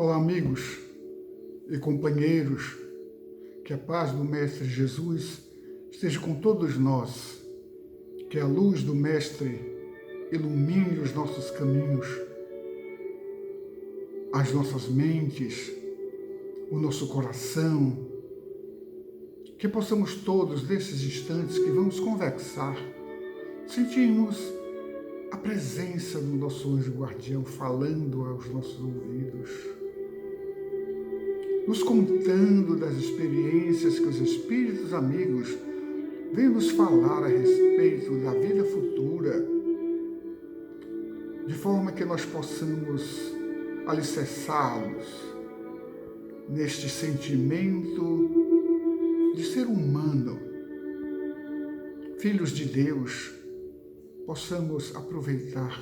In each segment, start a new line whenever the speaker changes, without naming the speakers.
Olá, amigos e companheiros, que a paz do Mestre Jesus esteja com todos nós, que a luz do Mestre ilumine os nossos caminhos, as nossas mentes, o nosso coração, que possamos todos, nesses instantes que vamos conversar, sentirmos a presença do nosso anjo guardião falando aos nossos ouvidos, nos contando das experiências que os espíritos amigos vêm nos falar a respeito da vida futura, de forma que nós possamos alicerçá-los neste sentimento de ser humano, filhos de Deus, possamos aproveitar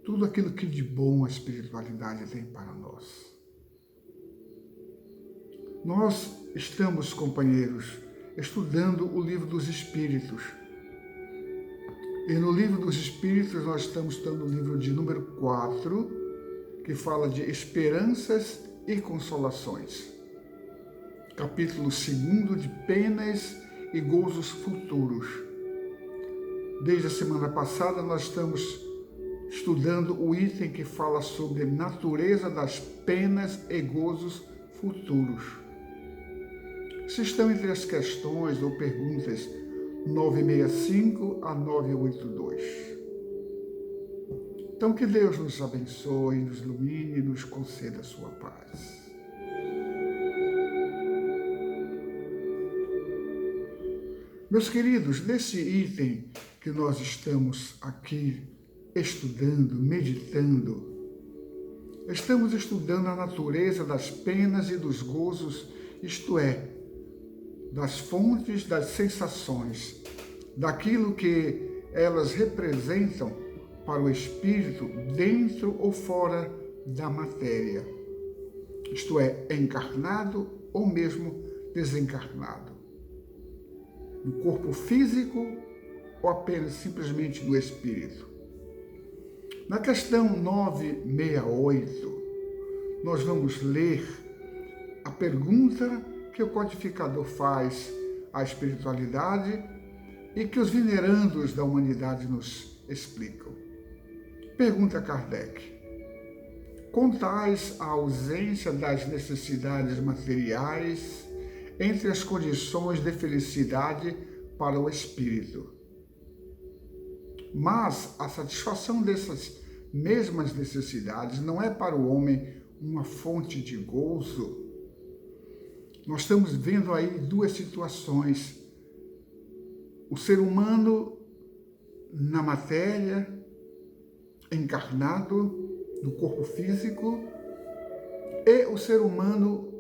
tudo aquilo que de bom a espiritualidade tem para nós. Nós estamos, companheiros, estudando o Livro dos Espíritos. E no Livro dos Espíritos nós estamos estudando o livro de número 4, que fala de esperanças e consolações. Capítulo 2 de penas e gozos futuros. Desde a semana passada nós estamos estudando o item que fala sobre a natureza das penas e gozos futuros. Se estão entre as questões ou perguntas 965 a 982. Então que Deus nos abençoe, nos ilumine e nos conceda a sua paz. Meus queridos, nesse item que nós estamos aqui estudando, meditando, estamos estudando a natureza das penas e dos gozos, isto é, das fontes das sensações, daquilo que elas representam para o espírito dentro ou fora da matéria, isto é, encarnado ou mesmo desencarnado, no corpo físico ou apenas simplesmente no espírito. Na questão 968, nós vamos ler a pergunta que o codificador faz à espiritualidade e que os venerandos da humanidade nos explicam. Pergunta Kardec: contais a ausência das necessidades materiais entre as condições de felicidade para o espírito, mas a satisfação dessas mesmas necessidades não é para o homem uma fonte de gozo? Nós estamos vendo aí duas situações. O ser humano na matéria, encarnado, no corpo físico, e o ser humano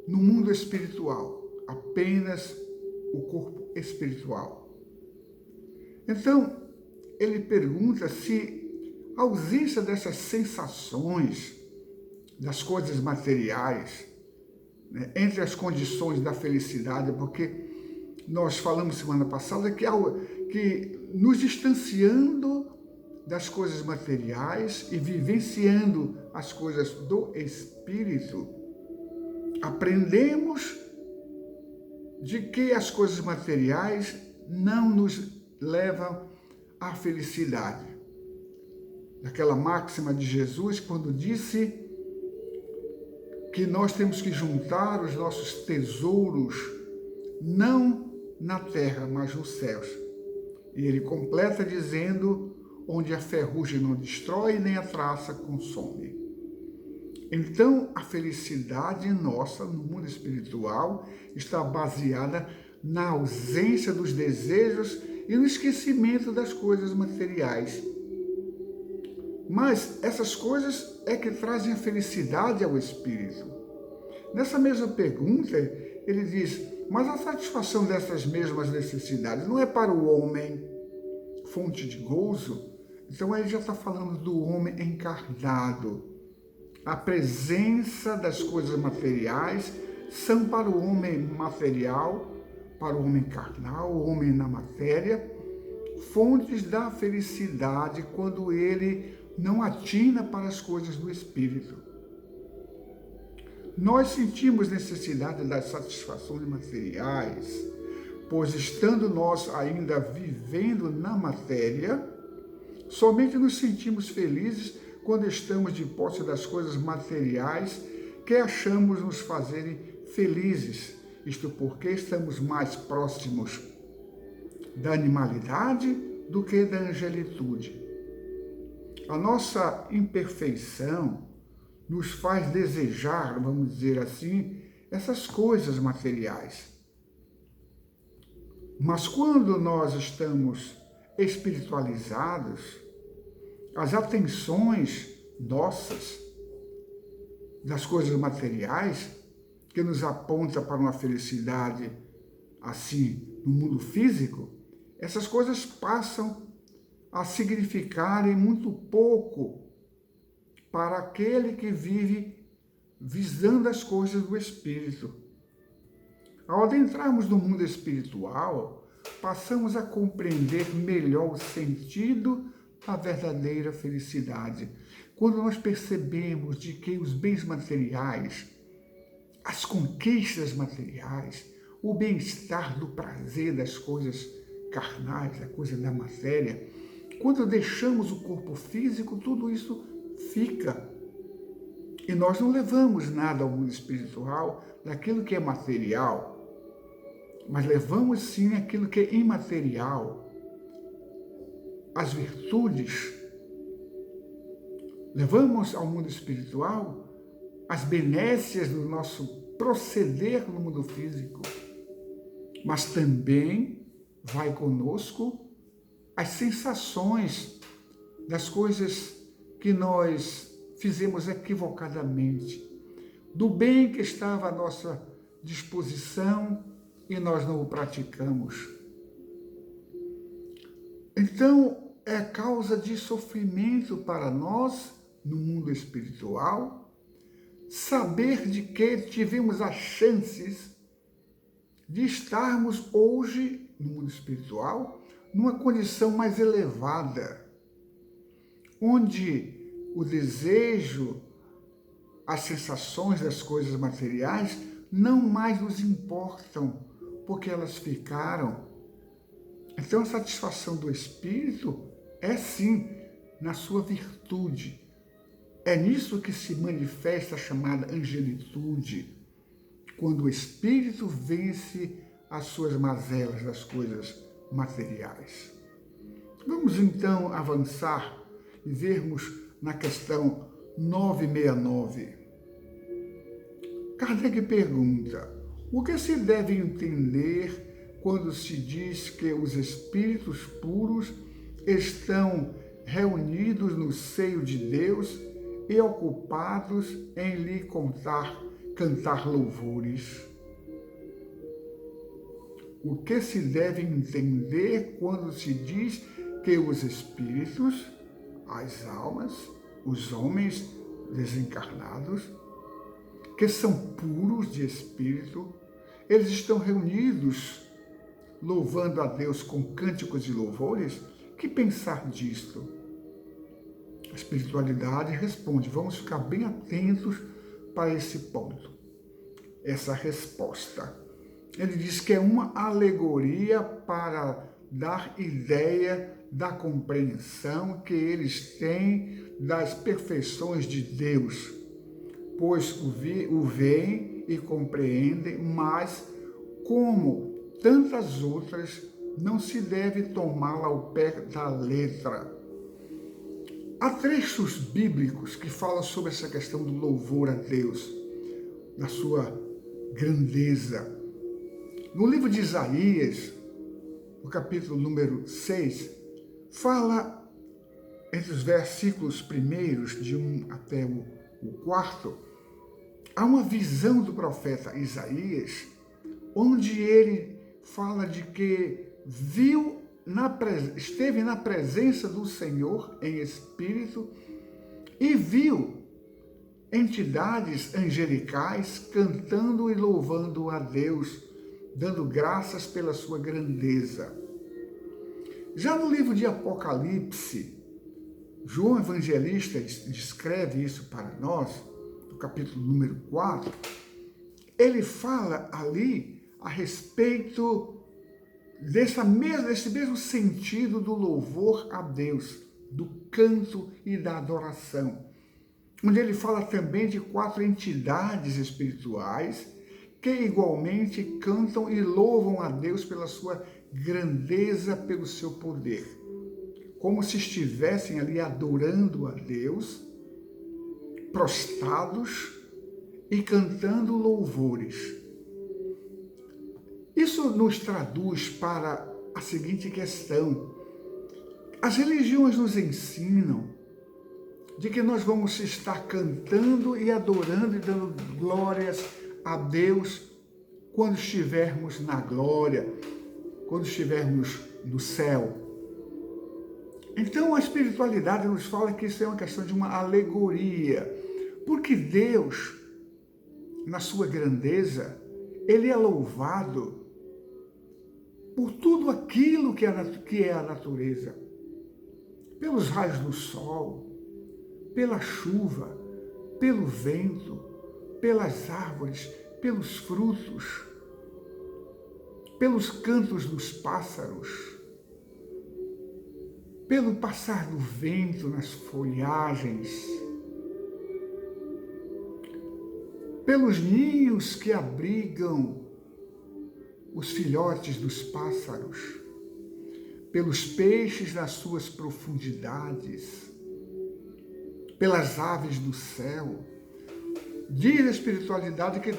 no mundo espiritual, apenas o corpo espiritual. Então, ele pergunta se a ausência dessas sensações, das coisas materiais, entre as condições da felicidade, porque nós falamos semana passada que nos distanciando das coisas materiais e vivenciando as coisas do espírito, aprendemos de que as coisas materiais não nos levam à felicidade. Daquela máxima de Jesus, quando disse que nós temos que juntar os nossos tesouros não na terra, mas nos céus. E ele completa dizendo: onde a ferrugem não destrói, nem a traça consome. Então, a felicidade nossa no mundo espiritual está baseada na ausência dos desejos e no esquecimento das coisas materiais. Mas essas coisas é que trazem a felicidade ao espírito. Nessa mesma pergunta, ele diz: mas a satisfação dessas mesmas necessidades não é para o homem fonte de gozo? Então ele já está falando do homem encarnado. A presença das coisas materiais são para o homem material, para o homem carnal, o homem na matéria, fontes da felicidade quando ele não atina para as coisas do Espírito. Nós sentimos necessidade das satisfações materiais, pois estando nós ainda vivendo na matéria, somente nos sentimos felizes quando estamos de posse das coisas materiais que achamos nos fazerem felizes, isto porque estamos mais próximos da animalidade do que da angelitude. A nossa imperfeição nos faz desejar, vamos dizer assim, essas coisas materiais. Mas quando nós estamos espiritualizados, as atenções nossas das coisas materiais, que nos aponta para uma felicidade assim no mundo físico, essas coisas passam a significarem muito pouco para aquele que vive visando as coisas do Espírito. Ao adentrarmos no mundo espiritual, passamos a compreender melhor o sentido da verdadeira felicidade. Quando nós percebemos de que os bens materiais, as conquistas materiais, o bem-estar do prazer das coisas carnais, da coisa da matéria, quando deixamos o corpo físico, tudo isso fica. E nós não levamos nada ao mundo espiritual daquilo que é material, mas levamos sim aquilo que é imaterial, as virtudes. Levamos ao mundo espiritual as benécias do nosso proceder no mundo físico, mas também vai conosco as sensações das coisas que nós fizemos equivocadamente, do bem que estava à nossa disposição e nós não o praticamos. Então, é causa de sofrimento para nós, no mundo espiritual, saber de que tivemos as chances de estarmos hoje, no mundo espiritual, numa condição mais elevada, onde o desejo, as sensações das coisas materiais não mais nos importam, porque elas ficaram. Então, a satisfação do Espírito é sim na sua virtude. É nisso que se manifesta a chamada angelitude, quando o Espírito vence as suas mazelas das coisas materiais. Vamos então avançar e vermos na questão 969. Kardec pergunta: o que se deve entender quando se diz que os espíritos puros estão reunidos no seio de Deus e ocupados em lhe cantar louvores? O que se deve entender quando se diz que os espíritos, as almas, os homens desencarnados, que são puros de espírito, eles estão reunidos louvando a Deus com cânticos e louvores? Que pensar disto? A espiritualidade responde, vamos ficar bem atentos para esse ponto, essa resposta. Ele diz que é uma alegoria para dar ideia da compreensão que eles têm das perfeições de Deus, pois o veem e compreendem, mas como tantas outras, não se deve tomá-la ao pé da letra. Há trechos bíblicos que falam sobre essa questão do louvor a Deus, da sua grandeza. No livro de Isaías, no capítulo número 6, fala, entre os versículos primeiros, de 1 até o 4, há uma visão do profeta Isaías, onde ele fala de que esteve na presença do Senhor em espírito e viu entidades angelicais cantando e louvando a Deus, dando graças pela sua grandeza. Já no livro de Apocalipse, João Evangelista descreve isso para nós, no capítulo número 4, ele fala ali a respeito desse mesmo sentido do louvor a Deus, do canto e da adoração, onde ele fala também de 4 entidades espirituais que igualmente cantam e louvam a Deus pela sua grandeza, pelo seu poder, como se estivessem ali adorando a Deus, prostrados e cantando louvores. Isso nos traduz para a seguinte questão: as religiões nos ensinam de que nós vamos estar cantando e adorando e dando glórias a Deus quando estivermos na glória, quando estivermos no céu. Então a espiritualidade nos fala que isso é uma questão de uma alegoria, porque Deus, na sua grandeza, ele é louvado por tudo aquilo que é a natureza, pelos raios do sol, pela chuva, pelo vento, pelas árvores, pelos frutos, pelos cantos dos pássaros, pelo passar do vento nas folhagens, pelos ninhos que abrigam os filhotes dos pássaros, pelos peixes nas suas profundidades, pelas aves do céu. Diz a espiritualidade que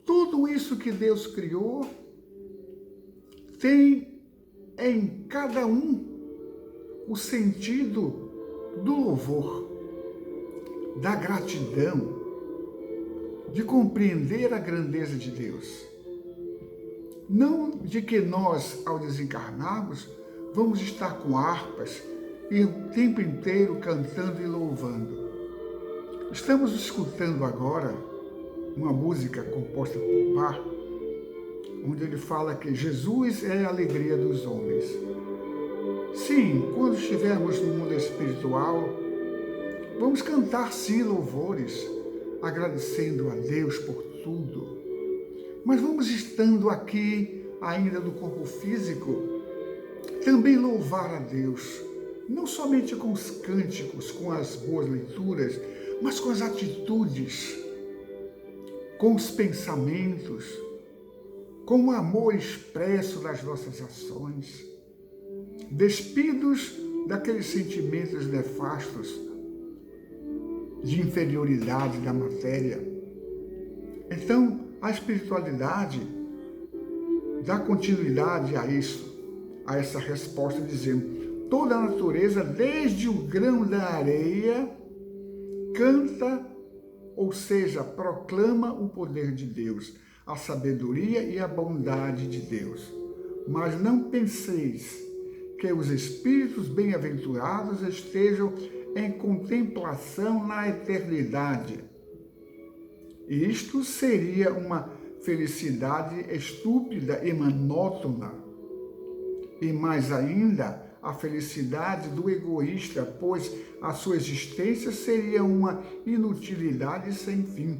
tudo isso que Deus criou tem em cada um o sentido do louvor, da gratidão, de compreender a grandeza de Deus. Não de que nós, ao desencarnarmos, vamos estar com harpas e o tempo inteiro cantando e louvando. Estamos escutando agora uma música composta por Bach, onde ele fala que Jesus é a alegria dos homens. Sim, quando estivermos no mundo espiritual, vamos cantar sim louvores, agradecendo a Deus por tudo. Mas vamos estando aqui, ainda no corpo físico, também louvar a Deus, não somente com os cânticos, com as boas leituras, mas com as atitudes, com os pensamentos, com o amor expresso das nossas ações, despidos daqueles sentimentos nefastos de inferioridade da matéria. Então, a espiritualidade dá continuidade a isso, a essa resposta, dizendo: toda a natureza, desde o grão da areia, canta, ou seja, proclama o poder de Deus, a sabedoria e a bondade de Deus. Mas não penseis que os espíritos bem-aventurados estejam em contemplação na eternidade. Isto seria uma felicidade estúpida e monótona. E mais ainda, a felicidade do egoísta, pois a sua existência seria uma inutilidade sem fim.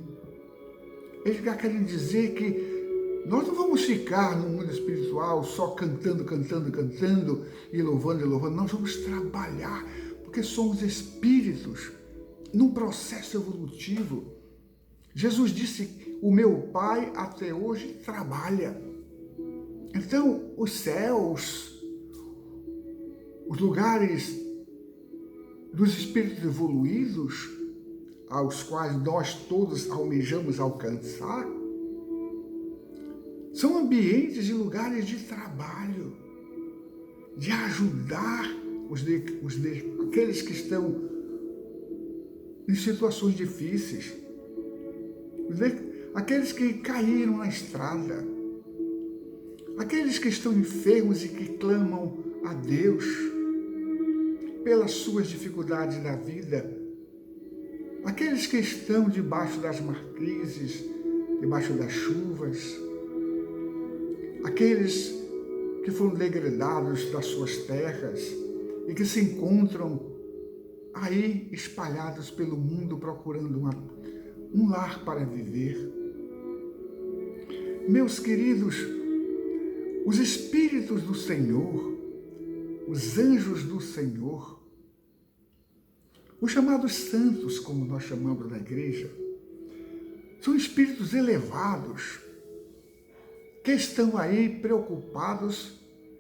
Eles querem dizer que nós não vamos ficar no mundo espiritual só cantando e louvando. Nós vamos trabalhar, porque somos espíritos num processo evolutivo. Jesus disse: o meu Pai até hoje trabalha. Então, os céus, os lugares dos espíritos evoluídos, aos quais nós todos almejamos alcançar, são ambientes e lugares de trabalho, de ajudar aqueles que estão em situações difíceis, aqueles que caíram na estrada, aqueles que estão enfermos e que clamam a Deus pelas suas dificuldades da vida, aqueles que estão debaixo das marquises, debaixo das chuvas, aqueles que foram degradados das suas terras e que se encontram aí espalhados pelo mundo procurando um lar para viver. Meus queridos, os Espíritos do Senhor, os anjos do Senhor, os chamados santos, como nós chamamos na igreja, são espíritos elevados que estão aí preocupados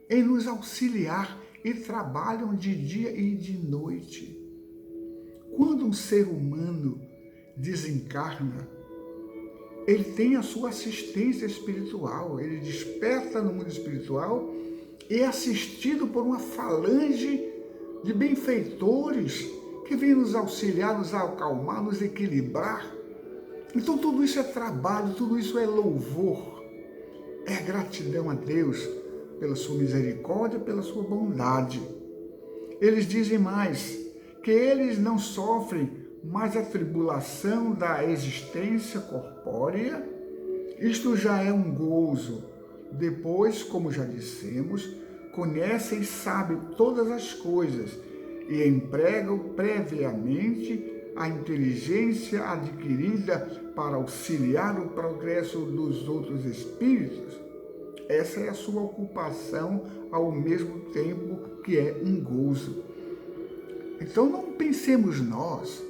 em nos auxiliar e trabalham de dia e de noite. Quando um ser humano desencarna, ele tem a sua assistência espiritual, ele desperta no mundo espiritual e é assistido por uma falange de benfeitores que vem nos auxiliar, nos acalmar, nos equilibrar. Então tudo isso é trabalho, tudo isso é louvor, é gratidão a Deus pela sua misericórdia, pela sua bondade. Eles dizem mais, que eles não sofrem mais a tribulação da existência corpórea. Isto já é um gozo. Depois, como já dissemos, conhecem e sabem todas as coisas e empregam previamente a inteligência adquirida para auxiliar o progresso dos outros espíritos. Essa é a sua ocupação ao mesmo tempo que é um gozo. Então não pensemos nós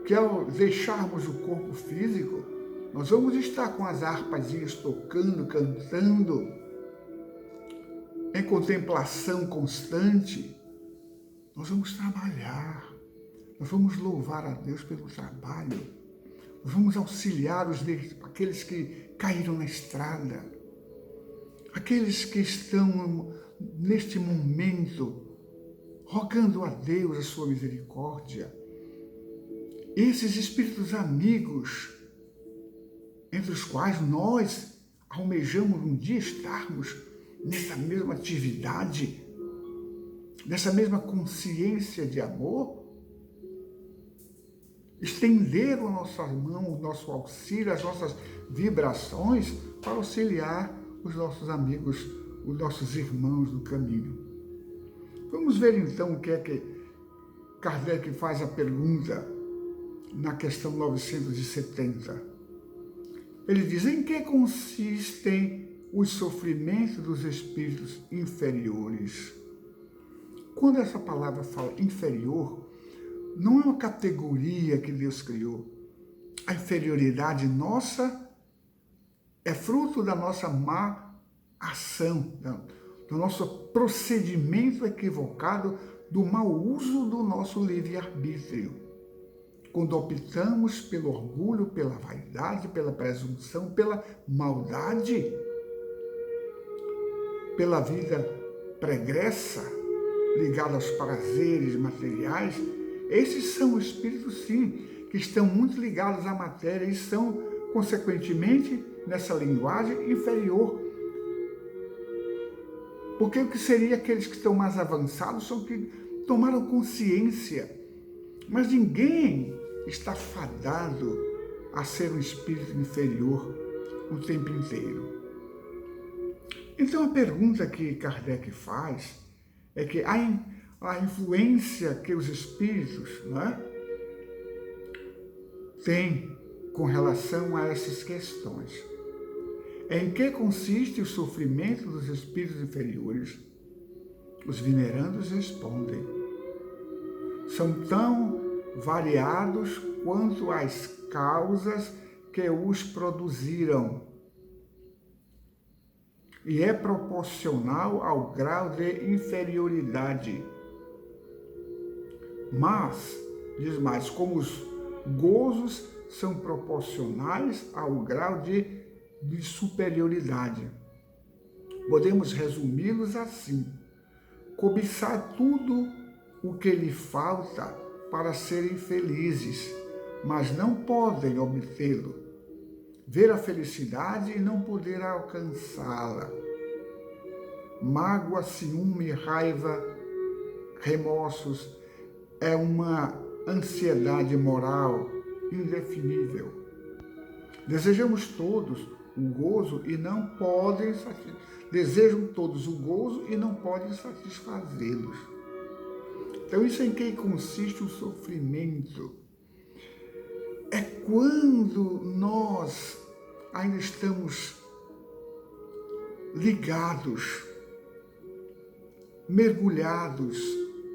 que ao deixarmos o corpo físico, nós vamos estar com as harpazinhas tocando, cantando, em contemplação constante. Nós vamos trabalhar, nós vamos louvar a Deus pelo trabalho, nós vamos auxiliar aqueles que caíram na estrada, aqueles que estão neste momento rogando a Deus a sua misericórdia. Esses espíritos amigos, entre os quais nós almejamos um dia estarmos nessa mesma atividade, nessa mesma consciência de amor, estenderam a nossa mão, o nosso auxílio, as nossas vibrações para auxiliar os nossos amigos, os nossos irmãos do caminho. Vamos ver então o que é que Kardec faz a pergunta na questão 970. Ele diz: em que consistem os sofrimentos dos espíritos inferiores? Quando essa palavra fala inferior, não é uma categoria que Deus criou. A inferioridade nossa é fruto da nossa má ação, do nosso procedimento equivocado, do mau uso do nosso livre-arbítrio. Quando optamos pelo orgulho, pela vaidade, pela presunção, pela maldade, pela vida pregressa, ligada aos prazeres materiais, esses são os espíritos, sim, que estão muito ligados à matéria e são, consequentemente, nessa linguagem, inferior. Porque o que seria aqueles que estão mais avançados são que tomaram consciência. Mas ninguém está fadado a ser um espírito inferior o tempo inteiro. Então a pergunta que Kardec faz é que a influência que os espíritos, têm com relação a essas questões. Em que consiste o sofrimento dos espíritos inferiores? Os venerandos respondem: são tão variados quanto as causas que os produziram, e é proporcional ao grau de inferioridade. Mas, diz mais, como os gozos são proporcionais ao grau de superioridade. Podemos resumi-los assim: cobiçar tudo o que lhe falta para serem felizes, mas não podem obtê-lo. Ver a felicidade e não poder alcançá-la. Mágoa, ciúme, raiva, remorsos é uma ansiedade moral indefinível. Desejamos todos o gozo e não podem desejam todos o gozo e não podem satisfazê-los. Então, isso é em que consiste o sofrimento. É quando nós ainda estamos ligados, mergulhados,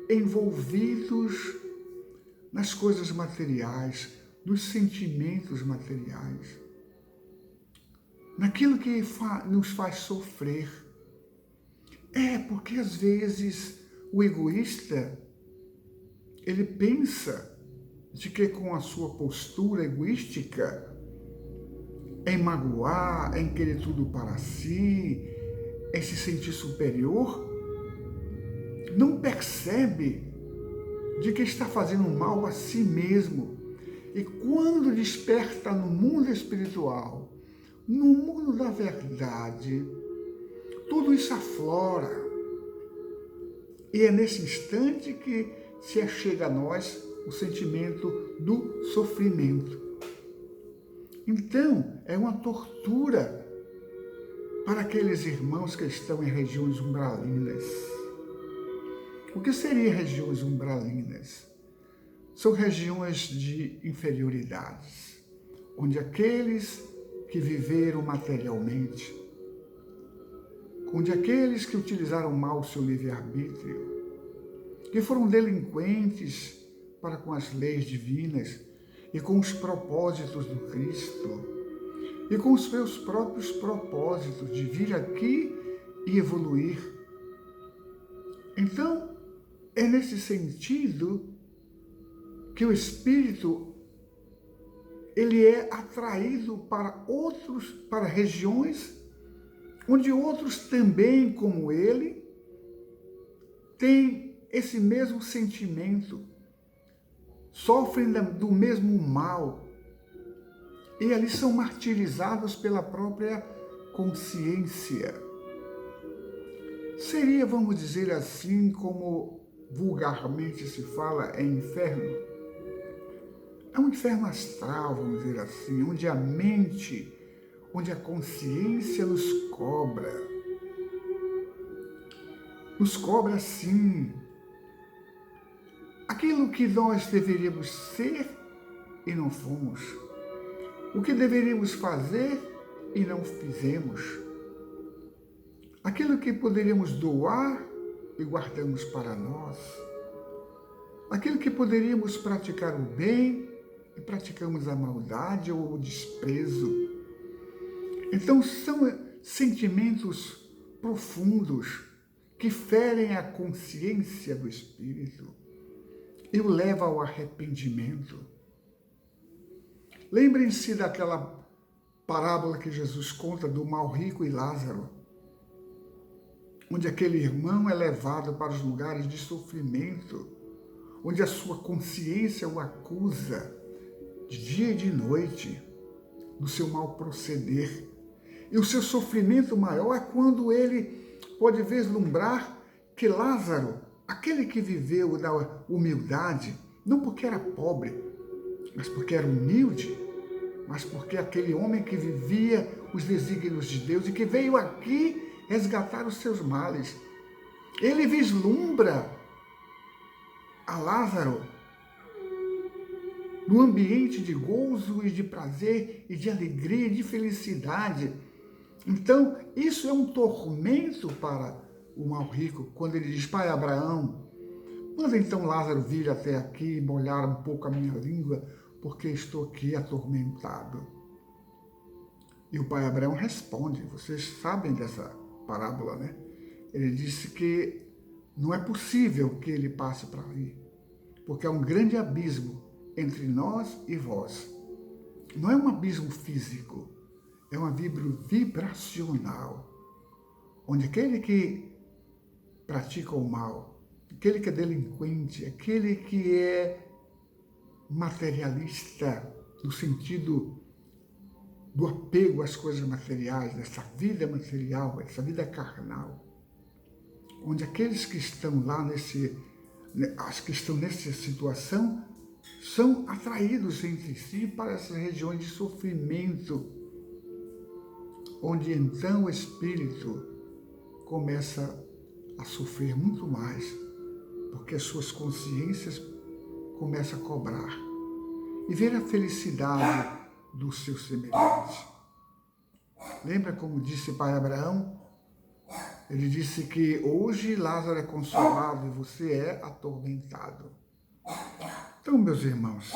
envolvidos nas coisas materiais, nos sentimentos materiais, naquilo que nos faz sofrer. Porque às vezes o egoísta, ele pensa de que com a sua postura egoística, em magoar, em querer tudo para si, em se sentir superior, não percebe de que está fazendo mal a si mesmo. E quando desperta no mundo espiritual, no mundo da verdade, tudo isso aflora. E é nesse instante que se achega a nós o sentimento do sofrimento. Então, é uma tortura para aqueles irmãos que estão em regiões umbralinas. O que seriam regiões umbralinas? São regiões de inferioridades, onde aqueles que viveram materialmente, onde aqueles que utilizaram mal o seu livre-arbítrio, que foram delinquentes para com as leis divinas e com os propósitos do Cristo, e com os seus próprios propósitos de vir aqui e evoluir. Então, é nesse sentido que o Espírito ele é atraído para regiões onde outros também, como ele, têm esse mesmo sentimento, sofrem do mesmo mal, e ali são martirizados pela própria consciência. Seria, vamos dizer assim, como vulgarmente se fala, é inferno. É um inferno astral, vamos dizer assim, onde a mente, onde a consciência nos cobra sim, aquilo que nós deveríamos ser e não fomos, o que deveríamos fazer e não fizemos, aquilo que poderíamos doar e guardamos para nós, aquilo que poderíamos praticar o bem e praticamos a maldade ou o desprezo. Então são sentimentos profundos que ferem a consciência do espírito e o levam ao arrependimento. Lembrem-se daquela parábola que Jesus conta do mal rico e Lázaro, onde aquele irmão é levado para os lugares de sofrimento, onde a sua consciência o acusa de dia e de noite do seu mau proceder. E o seu sofrimento maior é quando ele pode vislumbrar que Lázaro, aquele que viveu da humildade, não porque era pobre, mas porque era humilde, mas porque aquele homem que vivia os desígnios de Deus e que veio aqui resgatar os seus males. Ele vislumbra a Lázaro no ambiente de gozo e de prazer e de alegria e de felicidade. Então, isso é um tormento para o mal rico, quando ele diz: Pai Abraão, manda então Lázaro vir até aqui e molhar um pouco a minha língua, porque estou aqui atormentado. E o pai Abraão responde, vocês sabem dessa parábola, né? Ele disse que não é possível que ele passe para ali, porque há um grande abismo entre nós e vós. Não é um abismo físico, é um abismo vibracional, onde aquele que pratica o mal, aquele que é delinquente, aquele que é materialista, no sentido do apego às coisas materiais, dessa vida material, essa vida carnal, onde aqueles que estão lá que estão nessa situação, são atraídos entre si para essas regiões de sofrimento, onde então o espírito começa a sofrer muito mais, porque as suas consciências começam a cobrar e ver a felicidade do seu semelhante. Lembra como disse Pai Abraão? Ele disse que hoje Lázaro é consolado e você é atormentado. Então, meus irmãos,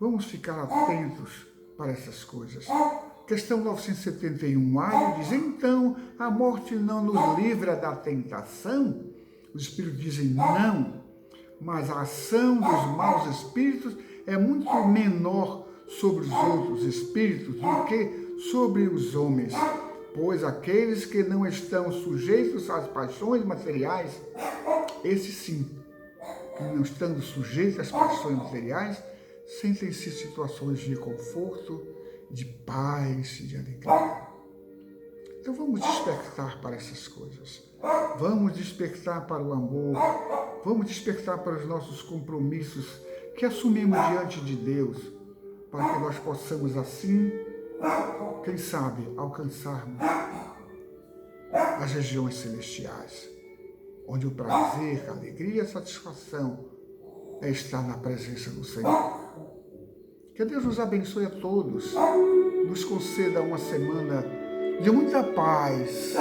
vamos ficar atentos para essas coisas. Questão 971a diz: então a morte não nos livra da tentação? Os espíritos dizem não, mas a ação dos maus espíritos é muito menor sobre os outros espíritos do que sobre os homens, pois aqueles que não estão sujeitos às paixões materiais, esses sim, que não estando sujeitos às paixões materiais, sentem-se situações de conforto, de paz e de alegria. Então vamos despertar para essas coisas. Vamos despertar para o amor. Vamos despertar para os nossos compromissos que assumimos diante de Deus, para que nós possamos assim, quem sabe, alcançarmos as regiões celestiais, onde o prazer, a alegria e a satisfação é estar na presença do Senhor. Que Deus nos abençoe a todos, nos conceda uma semana de muita paz,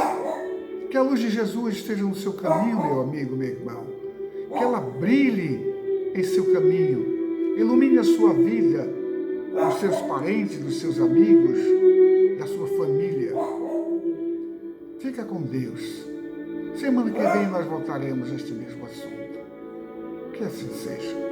que a luz de Jesus esteja no seu caminho, meu amigo, meu irmão, que ela brilhe em seu caminho, ilumine a sua vida, dos seus parentes, dos seus amigos, da sua família. Fica com Deus. Semana que vem nós voltaremos a este mesmo assunto. Que assim seja.